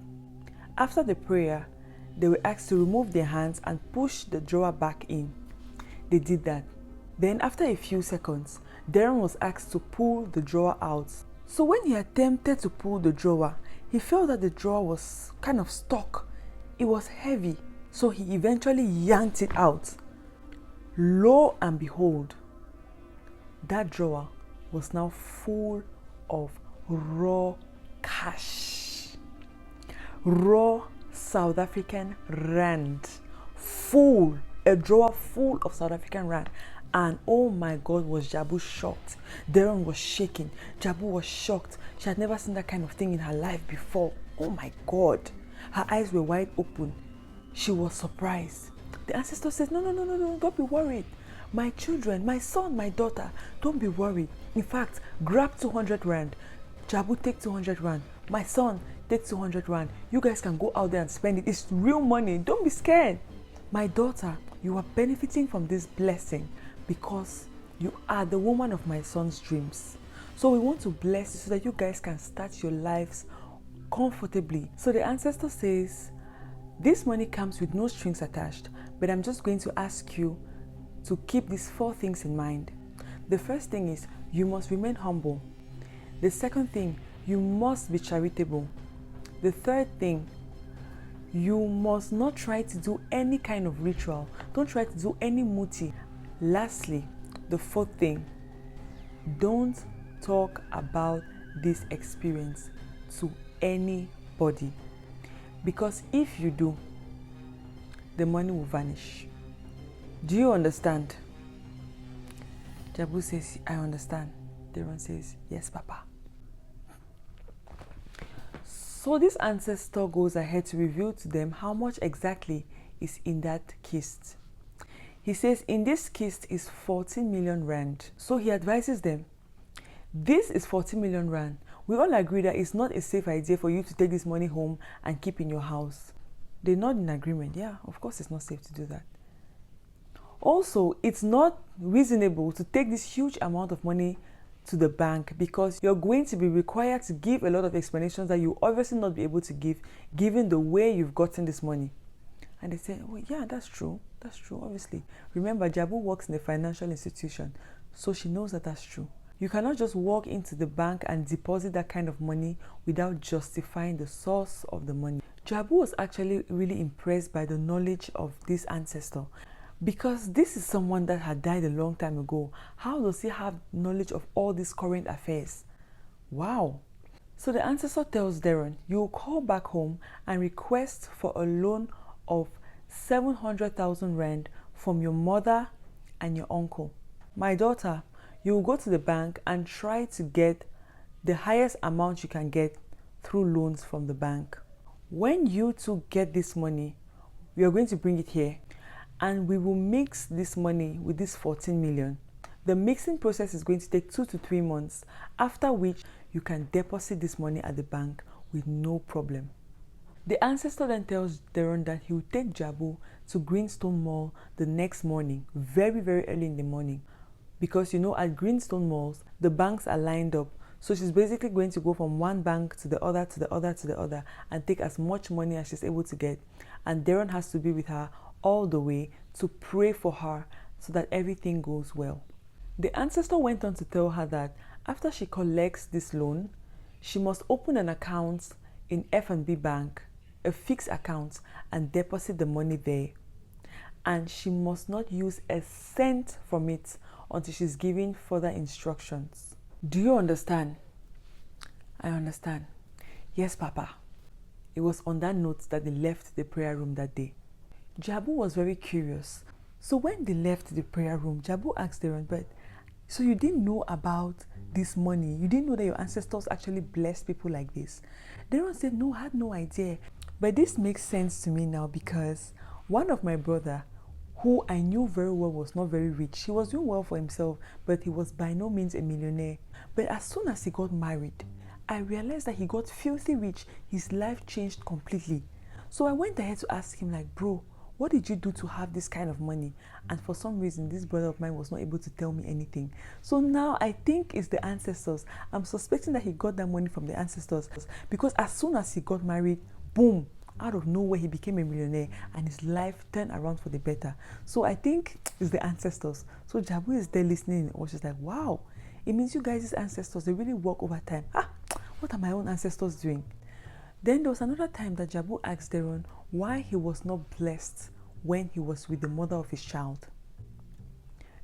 After the prayer, they were asked to remove their hands and push the drawer back in. They did that. Then after a few seconds, Darren was asked to pull the drawer out. So when he attempted to pull the drawer, he felt that the drawer was kind of stuck. It was heavy, so he eventually yanked it out. Lo and behold, that drawer was now full of raw cash. Raw South African rand. Full. A drawer full of South African rand. And oh my God, was Jabu shocked. Darren was shaking. Jabu was shocked. She had never seen that kind of thing in her life before. Oh my God. Her eyes were wide open. She was surprised. The ancestor said, no, don't be worried. My children, my son, my daughter, don't be worried. In fact, grab 200 rand. Jabu, take 200 rand. My son, take 200 rand. You guys can go out there and spend it. It's real money. Don't be scared. My daughter, you are benefiting from this blessing because you are the woman of my son's dreams. So we want to bless you so that you guys can start your lives comfortably. So the ancestor says, this money comes with no strings attached, but I'm just going to ask you to keep these 4 things in mind. The first thing is, you must remain humble. The second thing, you must be charitable. The third thing, you must not try to do any kind of ritual. Don't try to do any muti. Lastly, the fourth thing, don't talk about this experience to anybody. Because if you do, the money will vanish. Do you understand? Jabu says, I understand. Darren says, yes, Papa. So this ancestor goes ahead to reveal to them how much exactly is in that kist. He says, in this kist is 14 million rand. So he advises them, this is 40 million rand. We all agree that it's not a safe idea for you to take this money home and keep in your house. They're not in agreement. Yeah, of course it's not safe to do that. Also, it's not reasonable to take this huge amount of money to the bank because you're going to be required to give a lot of explanations that you obviously not be able to give given the way you've gotten this money. And they say, oh yeah, that's true, obviously. Remember, Jabu works in a financial institution, so she knows that that's true. You cannot just walk into the bank and deposit that kind of money without justifying the source of the money. Jabu was actually really impressed by the knowledge of this ancestor because this is someone that had died a long time ago. How does he have knowledge of all these current affairs? Wow. So the ancestor tells Darren, you will call back home and request for a loan of 700,000 rand from your mother and your uncle. My daughter, you will go to the bank and try to get the highest amount you can get through loans from the bank. When you two get this money, we are going to bring it here and we will mix this money with this 14 million. The mixing process is going to take 2 to 3 months, after which you can deposit this money at the bank with no problem. The ancestor then tells Darren that he will take Jabu to Greenstone Mall the next morning, very, very early in the morning. Because at Greenstone Malls, the banks are lined up. So she's basically going to go from one bank to the other, to the other, to the other, and take as much money as she's able to get. And Darren has to be with her all the way to pray for her so that everything goes well. The ancestor went on to tell her that after she collects this loan, she must open an account in F&B Bank, a fixed account and deposit the money there. And she must not use a cent from it until she's given further instructions. Do you understand? I understand. Yes, Papa. It was on that note that they left the prayer room that day. Jabu was very curious. So when they left the prayer room, Jabu asked Darren, but so you didn't know about this money? You didn't know that your ancestors actually blessed people like this? Darren said, no, I had no idea. But this makes sense to me now because one of my brother, who I knew very well was not very rich. He was doing well for himself, but he was by no means a millionaire. But as soon as he got married, I realized that he got filthy rich. His life changed completely. So I went ahead to ask him, like, bro, what did you do to have this kind of money? And for some reason, this brother of mine was not able to tell me anything. So now I think it's the ancestors. I'm suspecting that he got that money from the ancestors because as soon as he got married, boom, out of nowhere, he became a millionaire and his life turned around for the better. So I think it's the ancestors. So Jabu is there listening and she's like, wow, it means you guys' ancestors, they really work over time. What are my own ancestors doing? Then there was another time that Jabu asked Darren why he was not blessed when he was with the mother of his child.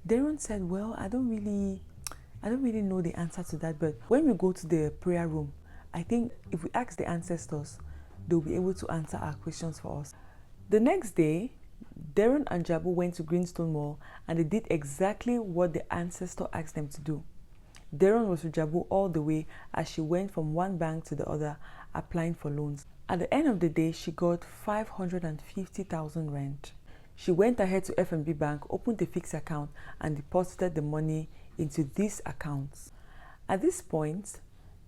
Darren said, well, I don't really know the answer to that, but when we go to the prayer room, I think if we ask the ancestors, they'll be able to answer our questions for us. The next day, Darren and Jabu went to Greenstone Mall and they did exactly what the ancestor asked them to do. Darren was with Jabu all the way as she went from one bank to the other applying for loans. At the end of the day, she got 550,000 rand. She went ahead to FNB Bank, opened a fixed account and deposited the money into these accounts. At this point,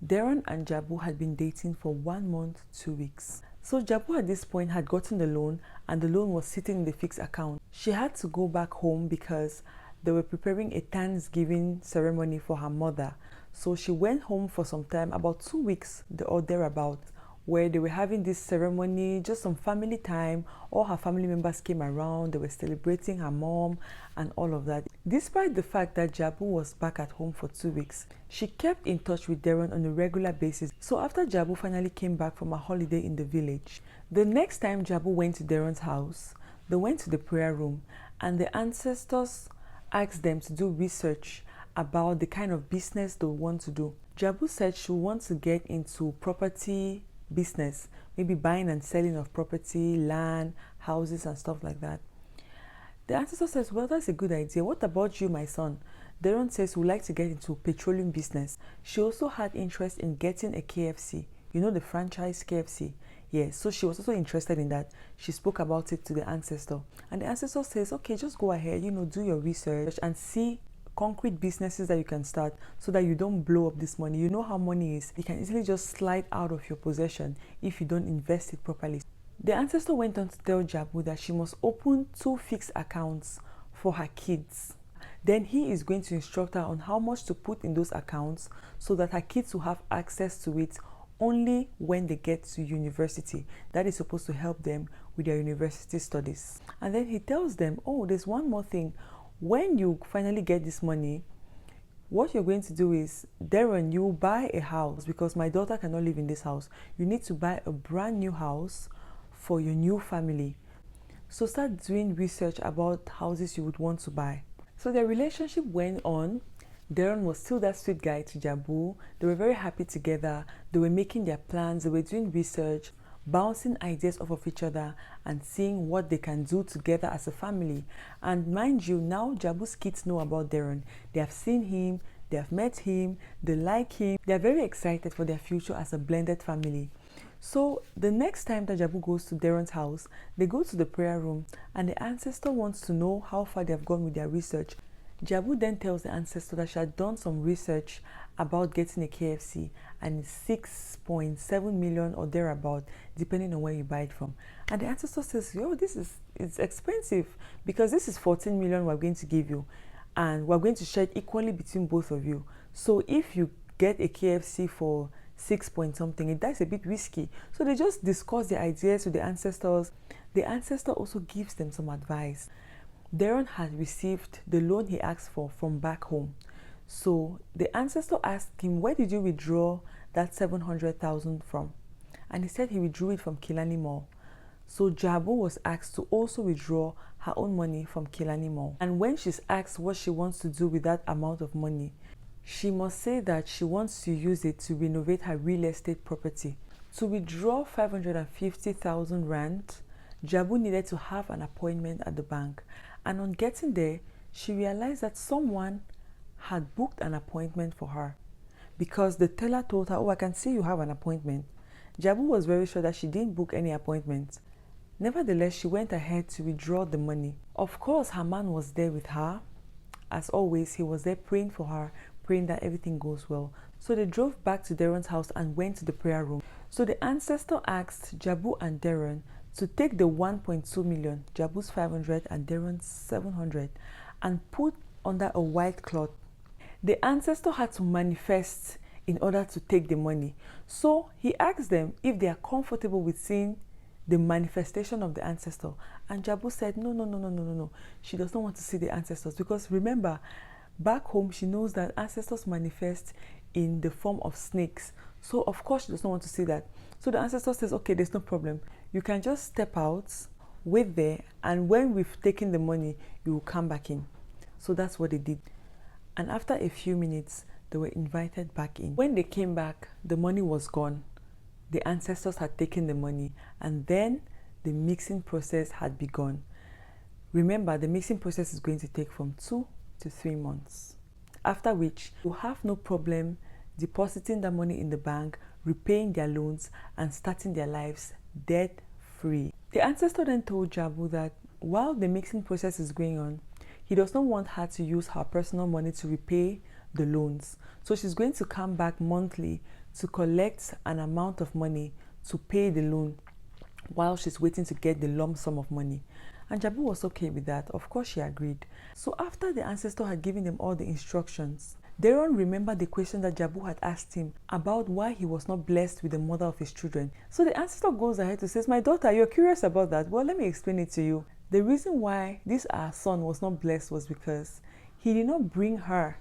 Darren and Jabu had been dating for 1 month, 2 weeks. So Jabu at this point had gotten the loan and the loan was sitting in the fixed account. She had to go back home because they were preparing a Thanksgiving ceremony for her mother. So she went home for some time, about 2 weeks or thereabouts, where they were having this ceremony, just some family time. All her family members came around, they were celebrating her mom and all of that. Despite the fact that Jabu was back at home for 2 weeks, she kept in touch with Darren on a regular basis. So after Jabu finally came back from a holiday in the village, the next time Jabu went to Darren's house, they went to the prayer room and the ancestors asked them to do research about the kind of business they want to do. Jabu said she wants to get into property business, maybe buying and selling of property, land, houses and stuff like that. The ancestor says, well, that's a good idea. What about you, my son? Darren says we'd like to get into petroleum business. She also had interest in getting a KFC, you know, the franchise KFC. Yes, so she was also interested in that. She spoke about it to the ancestor. And the ancestor says, okay, just go ahead, do your research and see concrete businesses that you can start so that you don't blow up this money. You know how money is. It can easily just slide out of your possession if you don't invest it properly. The ancestor went on to tell Jabu that she must open 2 fixed accounts for her kids. Then he is going to instruct her on how much to put in those accounts so that her kids will have access to it only when they get to university. That is supposed to help them with their university studies. And then he tells them, oh, there's one more thing. When you finally get this money, what you're going to do is, Darren, you buy a house because my daughter cannot live in this house. You need to buy a brand new house for your new family. So start doing research about houses you would want to buy. So their relationship went on. Darren was still that sweet guy to Jabu. They were very happy together. They were making their plans. They were doing research, bouncing ideas off of each other and seeing what they can do together as a family. And mind you, now Jabu's kids know about Darren. They have seen him, they have met him, they like him. They are very excited for their future as a blended family. So the next time that Jabu goes to Darren's house, they go to the prayer room and the ancestor wants to know how far they have gone with their research. Jabu then tells the ancestor that she had done some research about getting a KFC and it's 6.7 million or thereabout, depending on where you buy it from. And the ancestor says, yo, it's expensive because this is 14 million we're going to give you and we're going to share it equally between both of you. So if you get a KFC for 6 point something, that's a bit risky. So they just discuss the ideas with the ancestors. The ancestor also gives them some advice. Darren had received the loan he asked for from back home. So the ancestor asked him, where did you withdraw that 700,000 from? and he said he withdrew it from Killarney Mall. So Jabu was asked to also withdraw her own money from Killarney Mall. And when she's asked what she wants to do with that amount of money, she must say that she wants to use it to renovate her real estate property. To withdraw 550,000 rand, Jabu needed to have an appointment at the bank. And on getting there, she realized that someone had booked an appointment for her, because the teller told her, "Oh, I can see you have an appointment." Jabu was very sure that she didn't book any appointment. Nevertheless, she went ahead to withdraw the money. Of course, her man was there with her. As always, he was there praying for her, praying that everything goes well. So they drove back to Darren's house and went to the prayer room. So the ancestor asked Jabu and Darren to take the 1.2 million, Jabu's 500 and Darren's 700, and put under a white cloth. The ancestor had to manifest in order to take the money. So he asked them if they are comfortable with seeing the manifestation of the ancestor. And Jabu said, no. She does not want to see the ancestors, because remember, back home, she knows that ancestors manifest in the form of snakes. So of course, she does not want to see that. So the ancestor says, okay, there's no problem. You can just step out, wait there, and when we've taken the money, you will come back in. So that's what they did. And after a few minutes, they were invited back in. When they came back, the money was gone. The ancestors had taken the money, and then the mixing process had begun. Remember, the mixing process is going to take from 2 to 3 months, after which you have no problem depositing the money in the bank, repaying their loans, and starting their lives debt-free. The ancestor then told Jabu that while the mixing process is going on, he does not want her to use her personal money to repay the loans. So she's going to come back monthly to collect an amount of money to pay the loan while she's waiting to get the lump sum of money. And Jabu was okay with that. Of course, she agreed. So after the ancestor had given them all the instructions, Darren remembered the question that Jabu had asked him about why he was not blessed with the mother of his children. So the ancestor goes ahead to say, "My daughter, you're curious about that? Well, let me explain it to you. The reason why this our son was not blessed was because he did not bring her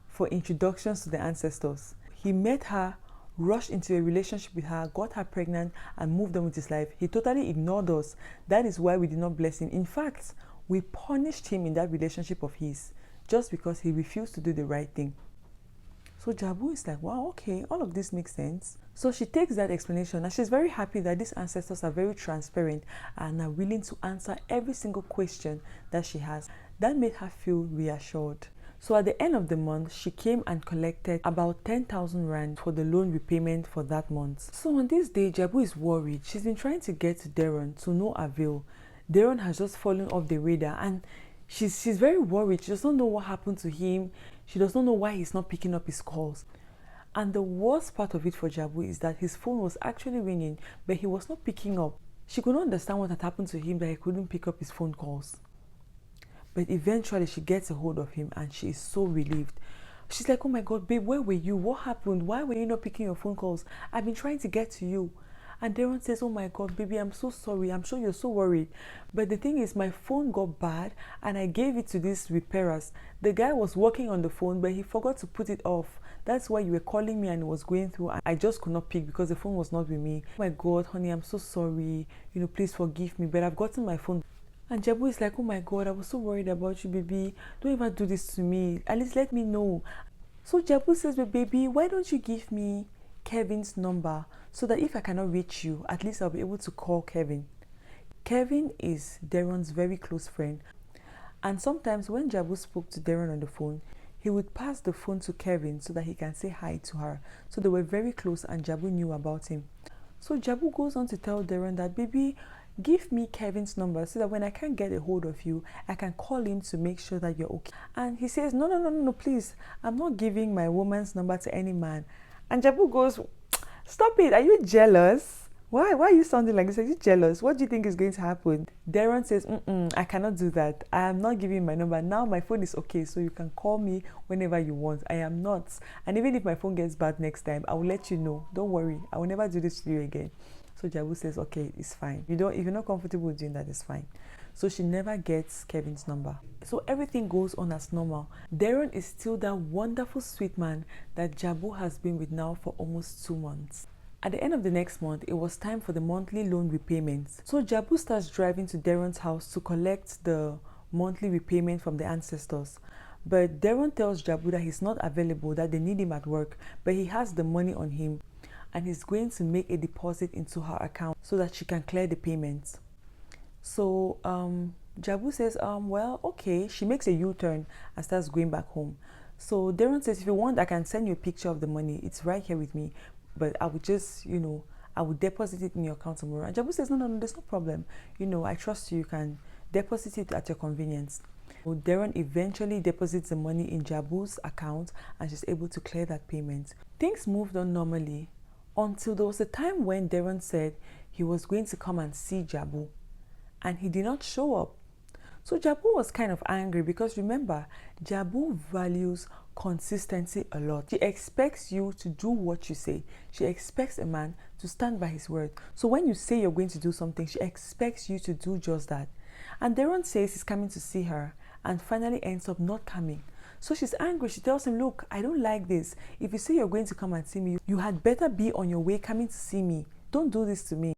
for introductions to the ancestors. He met her, rushed into a relationship with her, got her pregnant, and moved on with his life. He totally ignored us. That is why we did not bless him. In fact, we punished him in that relationship of his just because he refused to do the right thing." So Jabu is like, wow, okay, all of this makes sense. So she takes that explanation, and she's very happy that these ancestors are very transparent and are willing to answer every single question that she has. That made her feel reassured. So at the end of the month, she came and collected about 10,000 rand for the loan repayment for that month. So on this day, Jabu is worried. She's been trying to get to Darren to no avail. Darren has just fallen off the radar, and she's very worried. She does not know what happened to him. She does not know why he's not picking up his calls. And the worst part of it for Jabu is that his phone was actually ringing, but he was not picking up. She could not understand what had happened to him that he couldn't pick up his phone calls. But eventually she gets a hold of him, and she is so relieved. She's like, "Oh my God, babe, where were you? What happened? Why were you not picking your phone calls? I've been trying to get to you." And Darren says, "Oh my God, baby, I'm so sorry. I'm sure you're so worried. But the thing is, my phone got bad and I gave it to these repairers. The guy was working on the phone, but he forgot to put it off. That's why you were calling me and it was going through. I just could not pick because the phone was not with me. Oh my God, honey, I'm so sorry. Please forgive me, but I've gotten my phone." And Jabu is like, "Oh my God, I was so worried about you, baby. Don't ever do this to me. At least let me know." So Jabu says, "But baby, why don't you give me Kevin's number so that if I cannot reach you, at least I'll be able to call Kevin." Kevin is Darren's very close friend. And sometimes when Jabu spoke to Darren on the phone, he would pass the phone to Kevin so that he can say hi to her. So they were very close, and Jabu knew about him. So Jabu goes on to tell Darren that, "Baby, give me Kevin's number so that when I can't get a hold of you, I can call him to make sure that you're okay." And he says, No, please. I'm not giving my woman's number to any man." And Jabu goes, "Stop it. Are you jealous? Why are you sounding like this? Are you jealous? What do you think is going to happen?" Darren says, "I cannot do that. I am not giving my number. Now my phone is okay, so you can call me whenever you want. I am not. And even if my phone gets bad next time, I will let you know. Don't worry. I will never do this to you again." So Jabu says, "Okay, it's fine. If you're not comfortable with doing that, it's fine." So she never gets Kevin's number. So everything goes on as normal. Darren is still that wonderful sweet man that Jabu has been with now for almost 2 months. At the end of the next month, it was time for the monthly loan repayments. So Jabu starts driving to Darren's house to collect the monthly repayment from the ancestors. But Darren tells Jabu that he's not available, that they need him at work, but he has the money on him and he's going to make a deposit into her account so that she can clear the payments. So Jabu says, well, okay. She makes a U-turn and starts going back home. So Darren says, if you want, I can send you a picture of the money. It's right here with me. But I would just, I would deposit it in your account tomorrow. And Jabu says, no, there's no problem. I trust you. You can deposit it at your convenience. So Darren eventually deposits the money in Jabu's account and she's able to clear that payment. Things moved on normally until there was a time when Darren said he was going to come and see Jabu and he did not show up. So Jabu was kind of angry because remember, Jabu values consistency a lot. She expects you to do what you say. She expects a man to stand by his word. So when you say you're going to do something, she expects you to do just that. And Darren says he's coming to see her and finally ends up not coming. So she's angry. She tells him, look, I don't like this. If you say you're going to come and see me, you had better be on your way coming to see me. Don't do this to me.